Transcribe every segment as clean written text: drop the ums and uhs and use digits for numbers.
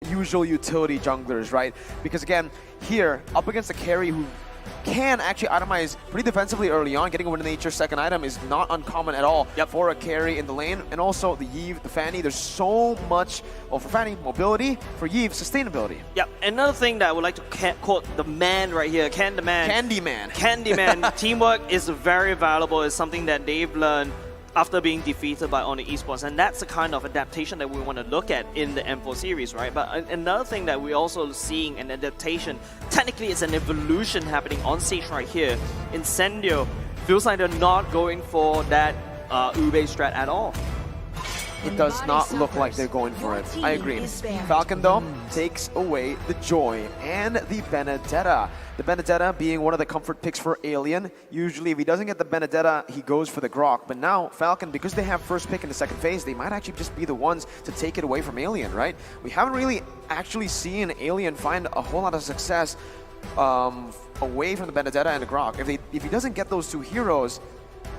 usual utility junglers, right? Because again, here, up against a carry who can actually itemize pretty defensively early on, getting a Wind of Nature second item is not uncommon at all for a carry in the lane. And also the Yve, the Fanny, there's so much, well, for Fanny, mobility, for Yve, sustainability. Yep, another thing that I would like to quote the man right here, Candyman. Candyman, teamwork is very valuable, it's something that they've learned after being defeated by Onyx Esports, and that's the kind of adaptation that we want to look at in the M4 series, right? But another thing that we're also seeing an adaptation, technically it's an evolution happening on stage right here. Incendio feels like they're not going for that Ube strat at all. It does not look like they're going for it. I agree. Falcon, though, takes away the Joy and the Benedetta. The Benedetta being one of the comfort picks for Alien. Usually, if he doesn't get the Benedetta, he goes for the Grok. But now, Falcon, because they have first pick in the second phase, they might actually just be the ones to take it away from Alien, right? We haven't really actually seen Alien find a whole lot of success away from the Benedetta and the Grok. If he doesn't get those two heroes,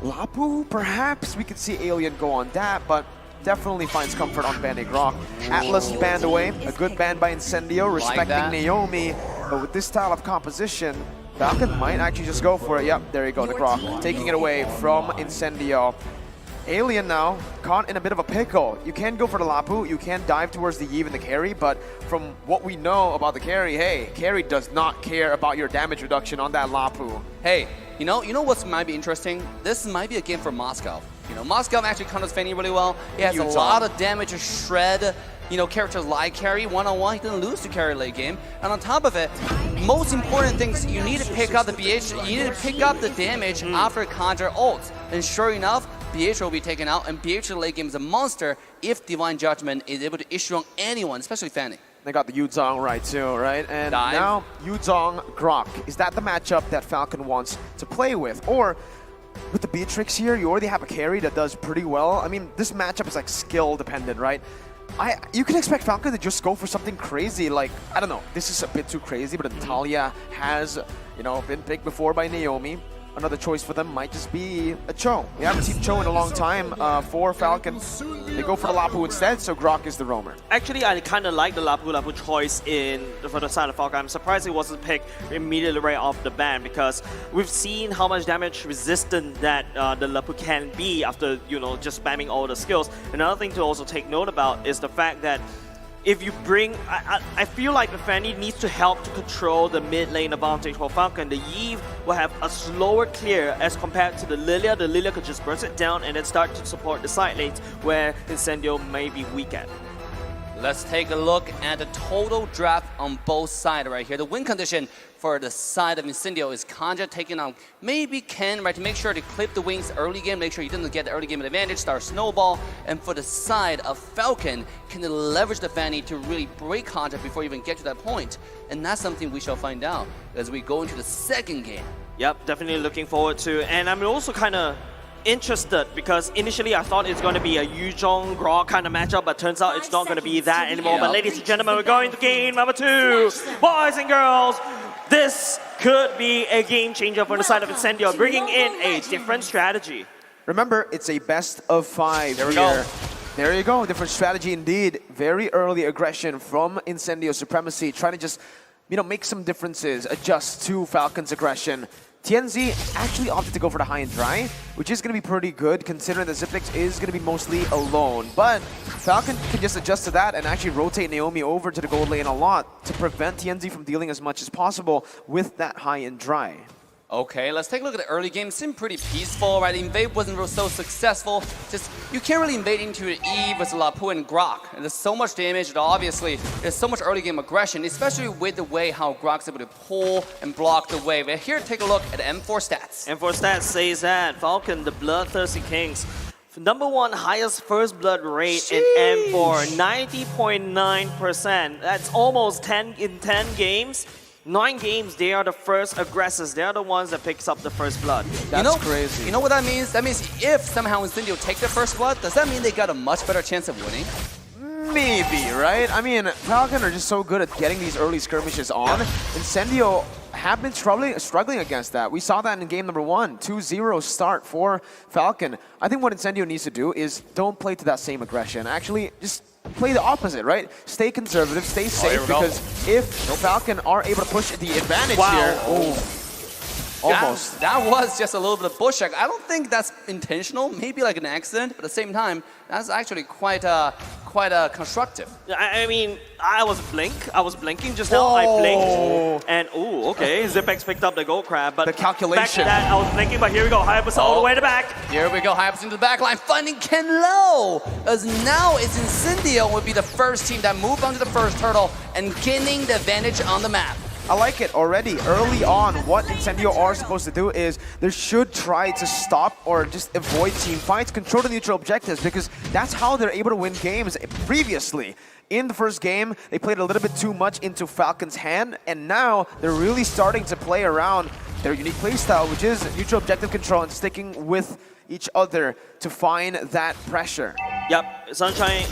Lapu, perhaps we could see Alien go on that, but definitely finds comfort on Band-A Grok. Atlas banned away, a good ban by Incendio, respecting Naomi, but with this style of composition, Falcon might actually just go for it. Yep, there you go, the Grok, taking it away from Incendio. Alien now, caught in a bit of a pickle. You can go for the Lapu, you can dive towards the Yve and the carry, but from what we know about the carry, hey, carry does not care about your damage reduction on that Lapu. Hey, you know what might be interesting? This might be a game for Moscow. Moscow actually counters Fanny really well. He has a lot of damage to shred, characters like carry one-on-one. He didn't lose to carry late game. And on top of it, most important things, you need to pick up the BH, you need to pick up the damage after Conjure ults. And sure enough, BH will be taken out, and BH late game is a monster if Divine Judgment is able to issue on anyone, especially Fanny. They got the Yuzong right too, right? And now Yuzong Grok. Is that the matchup that Falcon wants to play with? Or with the Beatrix here, you already have a carry that does pretty well. I mean, this matchup is like skill dependent, right? You can expect Falcon to just go for something crazy, like, I don't know, this is a bit too crazy, but Natalia has, been picked before by Naomi. Another choice for them might just be a Cho. We haven't seen Cho in a long time for Falcon. They go for the Lapu instead, so Grok is the roamer. Actually, I kind of like the Lapu choice for the side of Falcon. I'm surprised it wasn't picked immediately right off the ban, because we've seen how much damage resistant that the Lapu can be after, just spamming all the skills. Another thing to also take note about is the fact that if you bring, I feel like the Fanny needs to help to control the mid lane advantage for Falcon. The Yve will have a slower clear as compared to the Lilia. The Lilia could just burst it down and then start to support the side lanes where Incendio may be weak at. Let's take a look at the total draft on both sides right here. The win condition for the side of Incendio is Kanja taking on maybe Ken, right, to make sure to clip the wings early game, make sure he doesn't get the early game advantage, start snowball. And for the side of Falcon, can they leverage the Fanny to really break Kanja before you even get to that point? And that's something we shall find out as we go into the second game. Yep, definitely looking forward to. And I'm also kind of interested because initially I thought it's going to be a Yuzong Grok kind of matchup, but turns out it's not going to be that anymore. But ladies and gentlemen, we're going to game number 2. Boys and girls, this could be a game changer for the side of Incendio, bringing in a different strategy. Remember, it's a best of 5 There we go. There you go, different strategy indeed. Very early aggression from Incendio Supremacy, trying to just, make some differences, adjust to Falcon's aggression. TNZ actually opted to go for the high and dry, which is going to be pretty good considering that Xiplix is going to be mostly alone. But Falcon can just adjust to that and actually rotate Naomi over to the gold lane a lot to prevent TNZ from dealing as much as possible with that high and dry. Okay, let's take a look at the early game. It seemed pretty peaceful, right? Invade wasn't so successful. Just, you can't really invade into the Yve with Lapu and Grok. And there's so much damage, and obviously, there's so much early game aggression, especially with the way how Grok's able to pull and block the wave. And here, take a look at M4 stats. M4 stats says that Falcon, the Bloodthirsty Kings, #1 highest first blood rate in M4, 90.9%. That's almost 10 in 10 games. 9 games, they are the first aggressors. They are the ones that picks up the first blood. That's crazy. You know what that means? That means if somehow Incendio take the first blood, does that mean they got a much better chance of winning? Maybe, right? I mean, Falcon are just so good at getting these early skirmishes on. Incendio have been struggling against that. We saw that in game number 1, 2-0 start for Falcon. I think what Incendio needs to do is don't play to that same aggression. Actually, just play the opposite, right? Stay conservative, stay safe, because if Falcon are able to push the advantage here, almost. That was just a little bit of bush check. I don't think that's intentional, maybe like an accident, but at the same time, that's actually quite constructive. I mean, I was blinking just now. I blinked, and okay, Zipex picked up the gold crab, but the calculation. Back to that, I was blinking, but here we go, Hypers all the way to the back. Here we go, Hypers into the back line, finding Ken Low, as now it's Incendio would be the first team that moved onto the first turtle and gaining the advantage on the map. I like it already. Early on, what Incendio are supposed to do is they should try to stop or just avoid team fights, control the neutral objectives, because that's how they're able to win games previously. In the first game, they played a little bit too much into Falcon's hand, and now they're really starting to play around their unique playstyle, which is neutral objective control and sticking with each other to find that pressure. Yep, Sunshine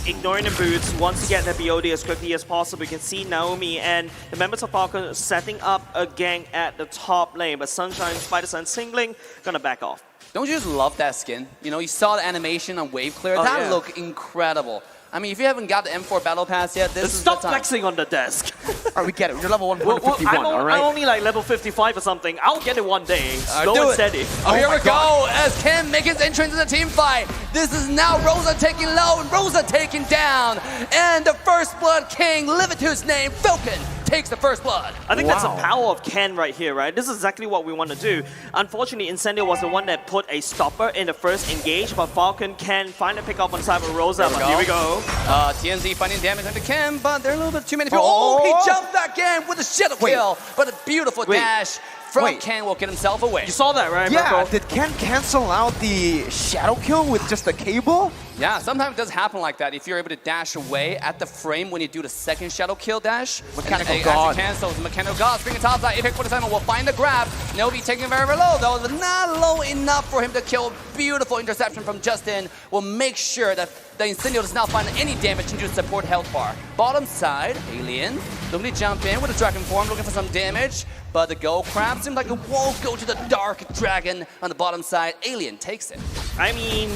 ignoring the boots, wants to get the BOD as quickly as possible. You can see Naomi and the members of Falcon setting up a gang at the top lane, but Sunshine, Spider-Sun singling, gonna back off. Don't you just love that skin? You know, you saw the animation on Wave Clear, that looked incredible. I mean, if you haven't got the M4 Battle Pass yet, this is the time. Stop flexing on the desk. Alright, we get it. You're level 151, alright? I'm only like level 55 or something. I'll get it one day. Slow and steady. Oh, here we go as Ken makes his entrance in the team fight. This is now Rosa taking low and Rosa taking down. And the First Blood King, live it to his name, Falcon, takes the first blood. I think that's the power of Ken right here, right? This is exactly what we want to do. Unfortunately, Incendio was the one that put a stopper in the first engage, but Falcon can finally pick up on side of Rosa, but here we go. TNZ finding damage onto Ken, but there are a little bit too many people. He jumped again with a shadow kill, but a beautiful dash from Ken will get himself away. You saw that, right, Yeah, Marco? did Ken cancel out the shadow kill with just a cable? Yeah, sometimes it does happen like that. If you're able to dash away at the frame when you do the second shadow kill dash. Mechanical God. Cancels the Mechanical God. Bring it top side. Apex 47 will find the grab. Nobi taking very, very low, though. Not low enough for him to kill. Beautiful interception from Justin will make sure that the Incendio does not find any damage into the support health bar. Bottom side, Alien looking to jump in with a Dragon Form, looking for some damage. But the Gold Crab seems like it won't go to the Dark Dragon on the bottom side. Alien takes it. I mean,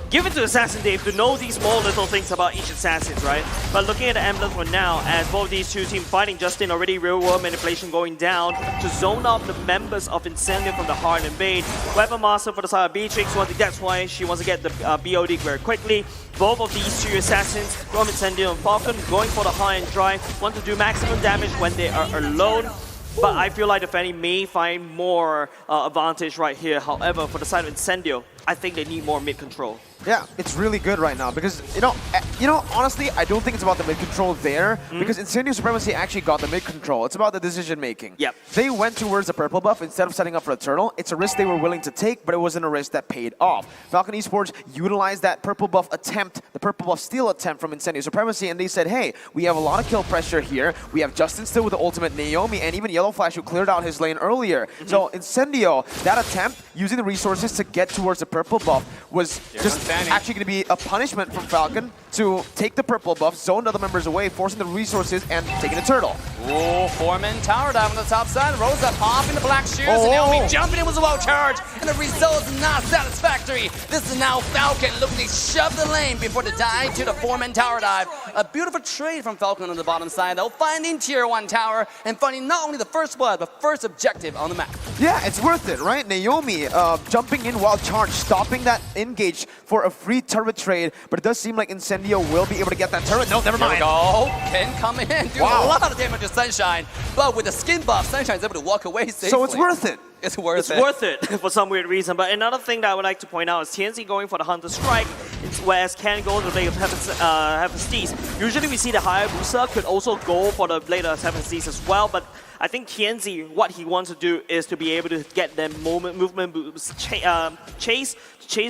give it to Assassin Dave to know these small little things about each assassin, right? But looking at the emblem for now, as both these two teams fighting, Justin already real world manipulation going down to zone out the members of Incendio from the Hard Invade. Weapon Master for the side of Beatrix, that's why she wants to get the BOD very quickly. Both of these two assassins, from Incendio and Falcon, going for the high and dry, want to do maximum damage when they are alone. But I feel like the Fanny may find more advantage right here. However, for the side of Incendio, I think they need more mid control. Yeah, it's really good right now because, you know, honestly, I don't think it's about the mid-control there because Incendio Supremacy actually got the mid-control. It's about the decision-making. Yep. They went towards the purple buff instead of setting up for a turtle. It's a risk they were willing to take, but it wasn't a risk that paid off. Falcon Esports utilized that purple buff attempt, the purple buff steal attempt from Incendio Supremacy, and they said, hey, we have a lot of kill pressure here. We have Justin still with the ultimate Naomi, and even Yellow Flash who cleared out his lane earlier. So Incendio, that attempt, using the resources to get towards the purple buff was just actually going to be a punishment from Falcon to take the purple buff, zone other members away, forcing the resources, and taking the turtle. Oh, Foreman tower dive on the top side. Rosa popping the black shoes, and Naomi jumping in with a well charge, and the result is not satisfactory. This is now Falcon looking to shove the lane before the dive to the Foreman tower dive. A beautiful trade from Falcon on the bottom side, though, finding tier 1 tower and finding not only the first blood, but first objective on the map. Yeah, it's worth it, right? Naomi jumping in while charged, stopping that engage for a free turret trade, but it does seem like Incendio will be able to get that turret. No, never mind. Here we go. Ken coming in, doing a lot of damage to Sunshine, but with the skin buff, Sunshine's able to walk away safely. So it's worth it. It's worth it for some weird reason. But another thing that I would like to point out is TNZ going for the Hunter Strike, whereas Ken goes to the Blade of Heaven's. Usually we see the Hayabusa could also go for the Blade of Heaven's as well, but I think TNZ, what he wants to do is to be able to get them movement boosts, chase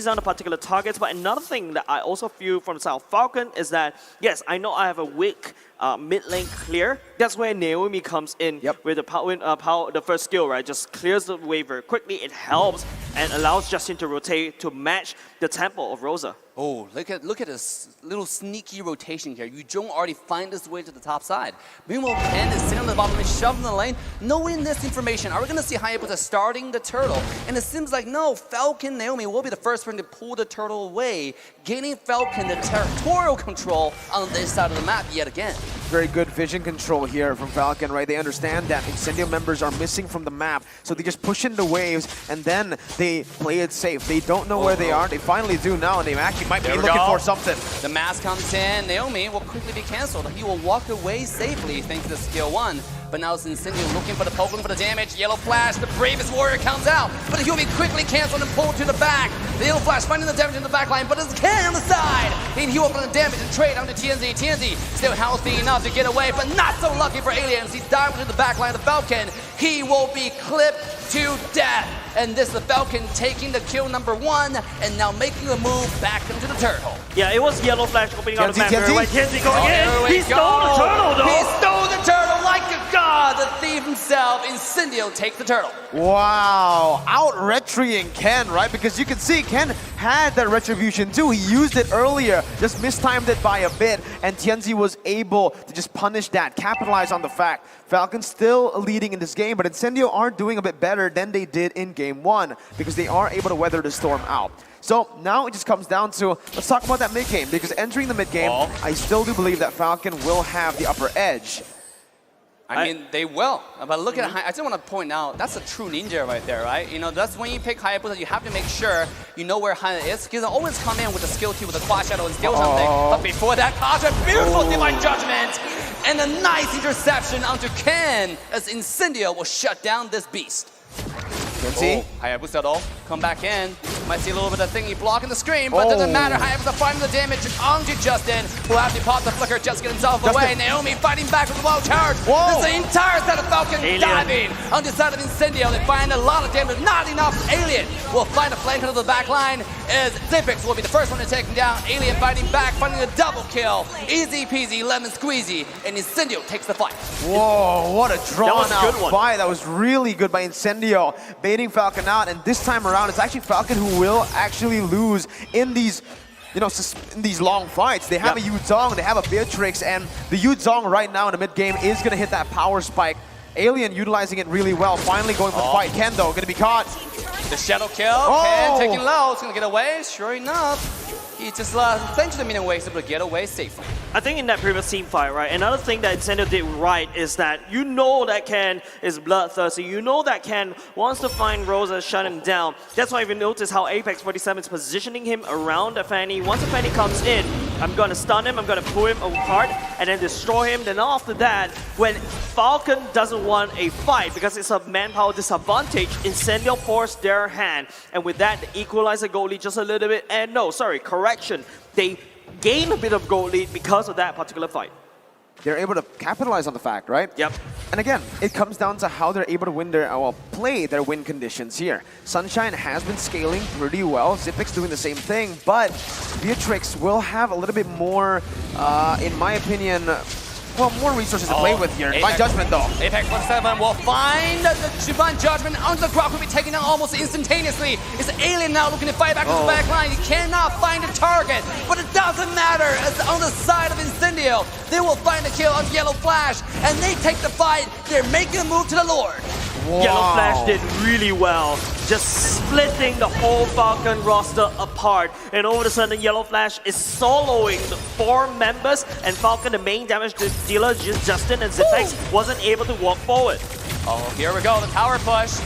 down the particular targets. But another thing that I also feel from South Falcon is that, yes, I know I have a weak mid lane clear. That's where Naomi comes in with the the first skill, right? Just clears the wave very quickly. It helps and allows Justin to rotate to match the tempo of Rosa. Oh, look at this little sneaky rotation here. Yu Zhong already find his way to the top side. Meanwhile, Ken is sitting on the bottom and shoving the lane. Knowing this information, are we going to see Hayabusa starting the turtle? And it seems like no, Falcon Naomi will be the first one to pull the turtle away, gaining Falcon the territorial control on this side of the map yet again. Very good vision control here from Falcon, right? They understand that Incendio members are missing from the map, so they just push in the waves, and then they play it safe. They don't know where they are. They finally do now, and they actually might be looking for something. The mask comes in. Naomi will quickly be cancelled. He will walk away safely thanks to the skill 1. But now it's Incendio looking for the poke, looking for the damage. Yellow Flash, the bravest warrior comes out, but he'll be quickly cancelled and pulled to the back. The Yellow Flash finding the damage in the back line, but it's Ken on the side. And he will put the damage and trade onto TNZ. TNZ still healthy enough to get away, but not so lucky for Aliens. He dived into the back line of the Falcon. He will be clipped to death. And this is the Falcon taking the kill number 1 and now making a move back into the turtle. Yeah, it was Yellow Flash opening out the map. TNZ going in. He stole the go. turtle though. He stole the turtle like a god. The thief himself, Incendio, takes the turtle. Wow, out-retrying Ken, right? Because you can see Ken had that retribution too. He used it earlier, just mistimed it by a bit, and Tianzi was able to just punish that, capitalize on the fact. Falcon's still leading in this game, but Incendio are doing a bit better than they did in Game 1 because they are able to weather the storm out. So now it just comes down to, let's talk about that mid-game, because entering the mid-game, I still do believe that Falcon will have the upper edge. I mean, they will. But look at, I just want to point out, that's a true ninja right there, right? You know, that's when you pick Hayabusa, you have to make sure you know where Haya is. Because they always come in with a skill key with a quad shadow and steal something. But before that, Kaja, beautiful divine judgment. And a nice interception onto Ken as Incendio will shut down this beast. See? Hayabusa though, come back in. Might see a little bit of thingy blocking the screen, but doesn't matter. Hayabusa finding the damage onto Justin, who have to pop the flicker, just get himself away. Naomi fighting back with the wild charge. This is the entire set of Falcon diving on the side of Incendio. They find a lot of damage, not enough. Alien will find a flank into the back line as Zipix will be the first one to take him down. Alien fighting back, finding a double kill. Easy peasy, lemon squeezy, and Incendio takes the fight. Whoa, what a drawn out fight. That was really good by Incendio, baiting Falcon out, and this time around it's actually Falcon who will actually lose in these, you know, in these long fights. They have a Yu Zhong, they have a Beatrix, and the Yu Zhong right now in the mid game is gonna hit that power spike. Alien utilizing it really well, finally going for the fight. Ken though, gonna be caught. The shadow kill, Ken taking low, it's gonna get away, sure enough. He just essentially made ways able to get away safely. I think in that previous team fight, right, another thing that Incendio did right is that you know that Ken is bloodthirsty. You know that Ken wants to find Rosa and shut him down. That's why if you notice how Apex 47 is positioning him around the Fanny. Once the Fanny comes in, I'm going to stun him, I'm going to pull him apart, and then destroy him. Then after that, when Falcon doesn't want a fight because it's a manpower disadvantage, Incendio forced their hand. And with that, they equalize the goal lead just a little bit. And no, sorry, correction. They gain a bit of goal lead because of that particular fight. They're able to capitalize on the fact, right? Yep. And again, it comes down to how they're able to win their, well, play their win conditions here. Sunshine has been scaling pretty well. Zipix doing the same thing, but Beatrix will have a little bit more, in my opinion, well, more resources to play with here. Divine Judgment though. Apex 47 will find the Divine Judgment onto the Grok, will be taken down almost instantaneously. It's Alien now looking to fight back to the back line. He cannot find a target, but it doesn't matter. As on the side of Incendio, they will find a kill on Yellow Flash, and they take the fight. They're making a move to the Lord. Wow. Yellow Flash did really well, just splitting the whole Falcon roster apart. And all of a sudden, Yellow Flash is soloing the 4 members, and Falcon, the main damage dealer, Justin and Zipix, wasn't able to walk forward. Oh, here we go, the tower push.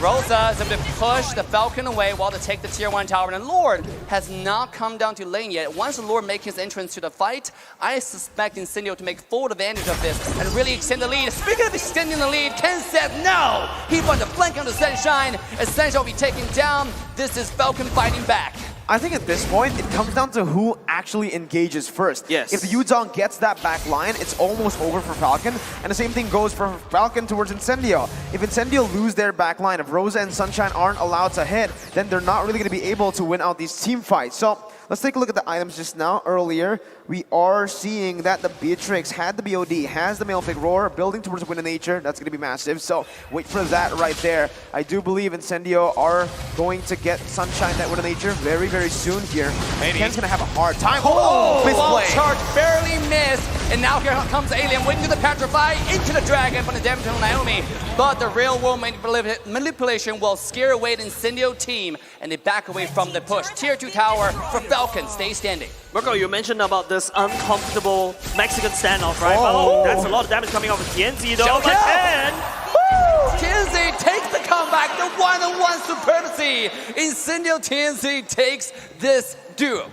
Rosa is able to push the Falcon away while to take the tier 1 tower, and Lord has not come down to lane yet. Once the Lord makes his entrance to the fight, I suspect Incendio to make full advantage of this and really extend the lead. Speaking of extending the lead, Ken said no! He wanted to flank on the Sunshine. Sunshine will be taken down. This is Falcon fighting back. I think at this point, it comes down to who actually engages first. Yes. If the Yu Zhong gets that back line, it's almost over for Falcon, and the same thing goes for Falcon towards Incendio. If Incendio lose their back line, if Rosa and Sunshine aren't allowed to hit, then they're not really going to be able to win out these team fights. So let's take a look at the items just now. Earlier, we are seeing that the Beatrix had the BOD, has the Malefic Roar, building towards Wind of Nature. That's going to be massive. So wait for that right there. I do believe Incendio are going to get Sunshine that Wind of Nature very, very soon here. Maybe. Ken's going to have a hard time. Oh, wall misplay. charge barely missed. And now here comes Alien, waiting to the Petrify, into the Dragon from the damage on Naomi. But the real world manipulation will scare away the Incendio team, and they back away from the push. Tier 2 tower for Falcon, stay standing. Marco, you mentioned about this uncomfortable Mexican standoff, right? Oh. Oh, that's a lot of damage coming off of TNZ though. Shell But kill. then, TNZ takes the comeback, the one-on-one supremacy. Incendio TNZ takes this duo.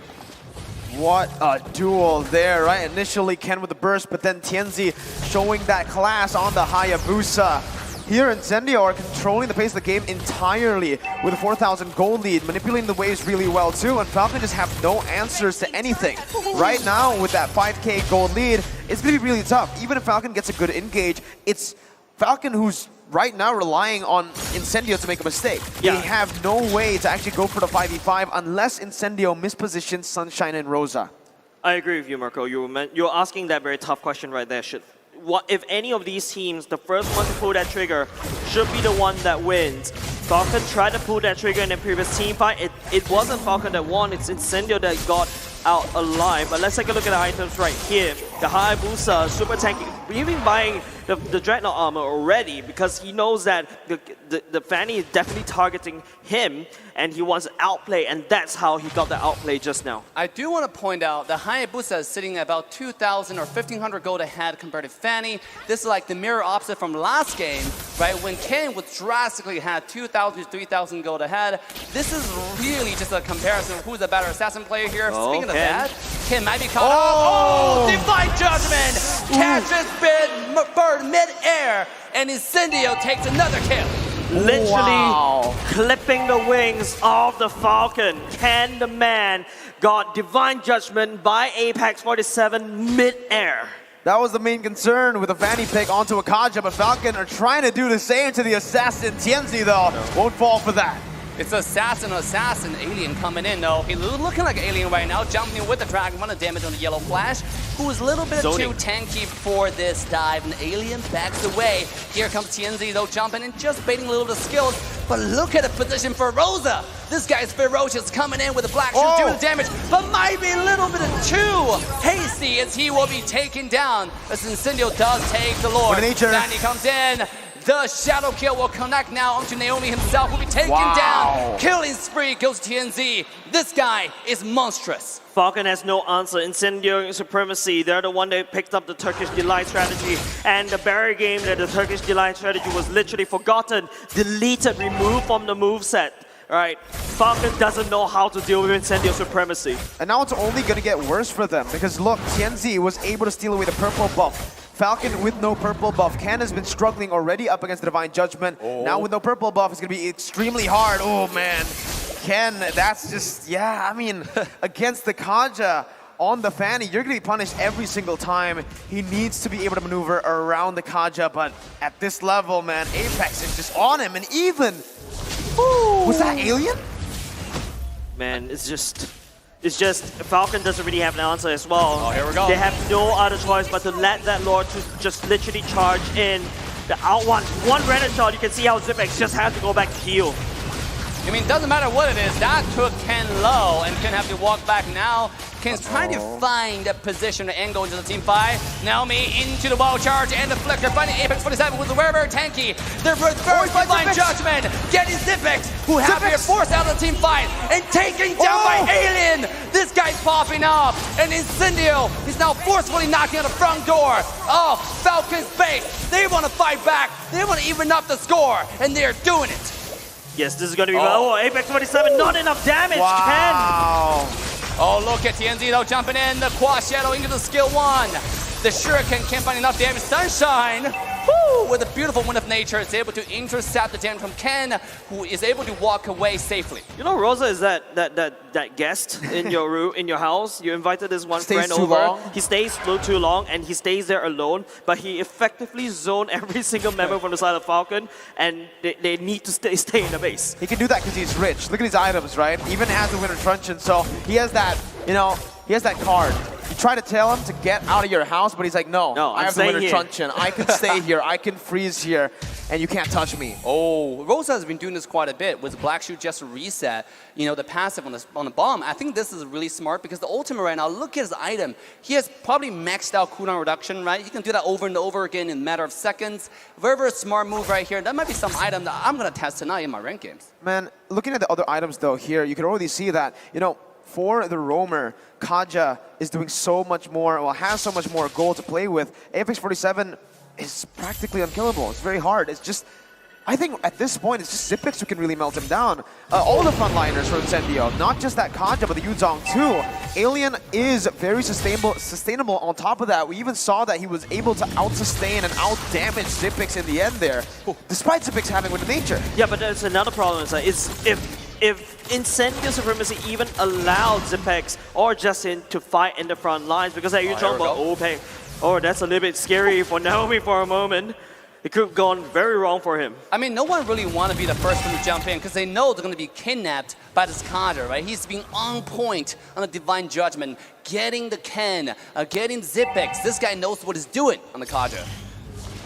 What a duel there, right? Initially Ken with the burst, but then Tianzi showing that class on the Hayabusa. Here Incendio are controlling the pace of the game entirely with a 4,000 gold lead, manipulating the waves really well too, and Falcon just have no answers to anything. Right now with that 5k gold lead, it's going to be really tough. Even if Falcon gets a good engage, it's Falcon who's right now relying on Incendio to make a mistake. Yeah. They have no way to actually go for the 5v5 unless Incendio mispositions Sunshine and Rosa. I agree with you, Marco. You're asking that very tough question right there. What if any of these teams, the first one to pull that trigger should be the one that wins? Falcon tried to pull that trigger in the previous team fight. It wasn't Falcon that won, it's Incendio that got out alive. But let's take a look at the items right here. The Hayabusa, super tanky, even buying the Dreadnought armor already because he knows that the Fanny is definitely targeting him and he wants to outplay, and that's how he got the outplay just now. I do want to point out the Hayabusa is sitting at about 2,000 or 1,500 gold ahead compared to Fanny. This is like the mirror opposite from last game, right? When Ken was drastically had 2,000 to 3,000 gold ahead. This is really just a comparison of who's the better assassin player here. Oh, Speaking of Ken. that, Ken might be caught out. Oh, Divine Judgment! Catches bird mid-air, and Incendio takes another kill. Literally Wow. clipping the wings of the Falcon. Ken the man got Divine Judgment by Apex 47 mid-air. That was the main concern with the Fanny pick onto Akaja, but Falcon are trying to do the same to the assassin. Tianzi, though, won't fall for that. It's assassin, Alien coming in though. He's looking like Alien right now, jumping with the Dragon, 1 damage on the Yellow Flash, who is a little bit Zoning. too tanky for this dive, and Alien backs away. Here comes Tianzi though, jumping and just baiting a little bit of skills, but look at the position for Rosa. This guy's ferocious, coming in with a black shield, doing damage, but might be a little bit too hasty as he will be taken down, as Incendio does take the Lord. Wind of Nature. Danny comes in. The shadow kill will connect now onto Naomi himself, will be taken down. Killing spree goes to TNZ. This guy is monstrous. Falcon has no answer. Incendio supremacy. They're the one that picked up the Turkish Delight strategy. And the barrier game that the Turkish Delight strategy was literally forgotten, deleted, removed from the moveset. Right, Falcon doesn't know how to deal with Incendio supremacy. And now it's only going to get worse for them, because look, Tianzi was able to steal away the purple buff. Falcon with no purple buff. Ken has been struggling already up against the Divine Judgment. Now with no purple buff, it's going to be extremely hard. Oh, man. Ken, that's just, yeah, I mean, against the Kaja on the Fanny, you're going to be punished every single time. He needs to be able to maneuver around the Kaja, but at this level, man, Apex is just on him. And even, was that Alien? Man, it's just Falcon doesn't really have an answer as well. Oh, here we go. They have no other choice but to let that Lord to just literally charge in. The out one random shot, you can see how Zipex just had to go back to heal. I mean, doesn't matter what it is, that took Ken low, and Ken have to walk back now. Ken's trying to find a position to angle into the team fight. Naomi into the wall charge and the flicker, finding Apex 47 with the very tanky. They're first Divine Judgment, getting Zipex, who have been forced out of the team fight, and taken down by Alien. This guy's popping off, and Incendio is now forcefully knocking on the front door of Falcon's base. They want to fight back, they want to even up the score, and they're doing it. Yes, this is going to be Apex 47, not enough damage, Wow. Oh, look at TNZ though, jumping in, the Quad Shadow into the skill 1. The Shuriken can't find enough damage. Sunshine, woo, with a beautiful Wind of Nature, is able to intercept the damage from Ken, who is able to walk away safely. You know, Rosa is that guest in your room, in your house. You invited this one Stays friend too over. long. He stays too long, and he stays there alone. But he effectively zoned every single member from the side of Falcon, and they need to stay in the base. He can do that because he's rich. Look at his items, right? Even has the Winter Truncheon, so he has that, you know, he has that card. You try to tell him to get out of your house, but he's like, no, I have the winter truncheon. I can stay here. I can freeze here, and you can't touch me. Oh, Rosa has been doing this quite a bit with Black Shoe just to reset, you know, the passive on the bomb. I think this is really smart because the ultimate right now, look at his item. He has probably maxed out cooldown reduction, right? He can do that over and over again in a matter of seconds. Very, very smart move right here. That might be some item that I'm going to test tonight in my ranked games. Man, looking at the other items though here, you can already see that, you know, for the roamer, Kaja is doing so much more, well, has so much more gold to play with. Apex 47 is practically unkillable. It's very hard. It's just, I think at this point, it's just Xyp9x who can really melt him down. All the frontliners for Incendio, not just that Kaja, but the Yuzong too. Alien is very sustainable on top of that. We even saw that he was able to out-sustain and out-damage Xyp9x in the end there, despite Xyp9x having with nature. Yeah, but there's another problem, is if Incendio Supremacy even allowed Xyp9x or Justin to fight in the front lines, because you're talking about OPEC. Oh, that's a little bit scary for Naomi for a moment. It could have gone very wrong for him. I mean, no one really want to be the first one to jump in because they know they're going to be kidnapped by this Kaja, right? He's being on point on the Divine Judgment, getting the Ken, getting Xyp9x. This guy knows what he's doing on the Kaja.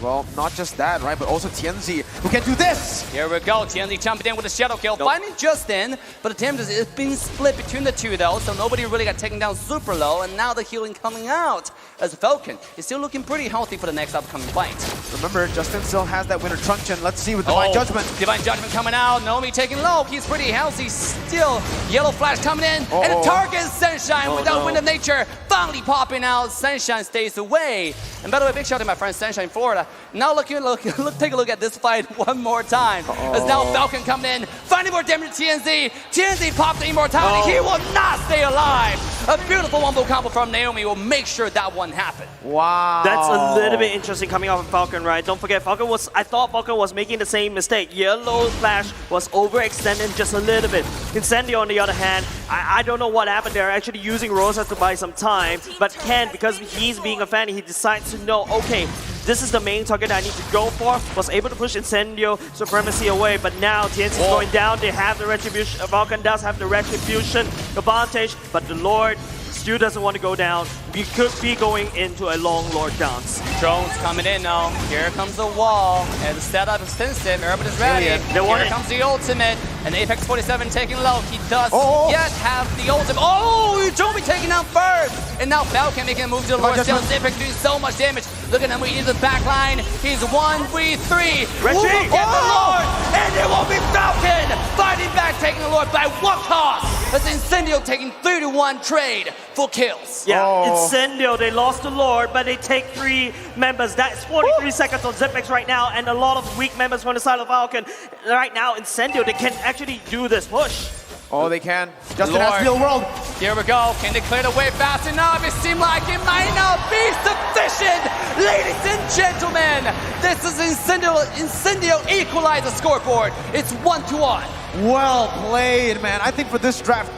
Well, not just that, right? But also Tianzi, who can do this! Here we go, Tianzi jumping in with a shadow kill. Finally just in, but the damage is being split between the two though, so nobody really got taken down super low, and now the healing coming out as Falcon is still looking pretty healthy for the next upcoming fight. Remember, Justin still has that winter truncheon. Let's see with Divine Judgment. Divine Judgment coming out, Naomi taking low, he's pretty healthy still. Yellow Flash coming in, and the target is Sunshine without Wind of Nature finally popping out. Sunshine stays away. And by the way, big shout out to my friend Sunshine in Florida. Now take a look at this fight one more time. As now Falcon coming in, finding more damage to TNZ. TNZ popped the immortality. He will not stay alive. A beautiful wombo combo from Naomi will make sure that one happen. Wow. That's a little bit interesting coming off of Falcon, right? Don't forget, I thought Falcon was making the same mistake. Yellow Flash was overextending just a little bit. Incendio, on the other hand, I don't know what happened there. Actually using Rosa to buy some time, but Ken, because he's being a fan, he decides to know, okay, this is the main target I need to go for. Was able to push Incendio Supremacy away, but now TNC is going down. They have the Retribution. Falcon does have the Retribution advantage, but the Lord still doesn't want to go down. We could be going into a long Lord dance. Drones coming in now. Here comes the wall. And the setup is extensive. Everybody's ready. Here comes the ultimate. And Apex 47 taking low. He does yet have the ultimate. Oh, Joby taking out first. And now Falcon making a move to the Lord. Still Apex doing so much damage. Look at him. He's in the back line. He's 1v3. Who will get the Lord? And it will be Falcon fighting back, taking the Lord by what cost? As Incendio taking 3-1 trade for kills. Yeah, Incendio, they lost the Lord, but they take 3 members. That's 43 seconds on Xyp9x right now, and a lot of weak members from the side of Falcon. Right now, Incendio, they can actually do this push. Oh, they can. Justin has real world. Here we go. Can they clear the way fast enough? It seemed like it might not be sufficient. Ladies and gentlemen, this is Incendio equalize the scoreboard. It's 1-1. Well played, man. I think for this draft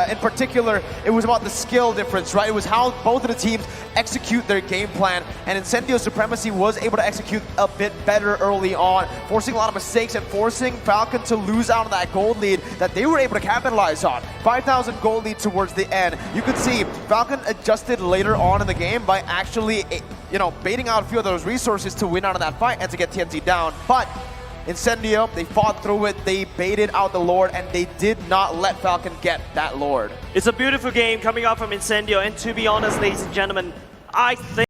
in particular, it was about the skill difference, right? It was how both of the teams execute their game plan, and Incendio Supremacy was able to execute a bit better early on, forcing a lot of mistakes and forcing Falcon to lose out on that gold lead that they were able to capitalize on. 5,000 gold lead towards the end. You could see Falcon adjusted later on in the game by actually, baiting out a few of those resources to win out of that fight and to get TNT down. But Incendio, they fought through it, they baited out the Lord, and they did not let Falcon get that Lord. It's a beautiful game coming out from Incendio, and to be honest, ladies and gentlemen, I think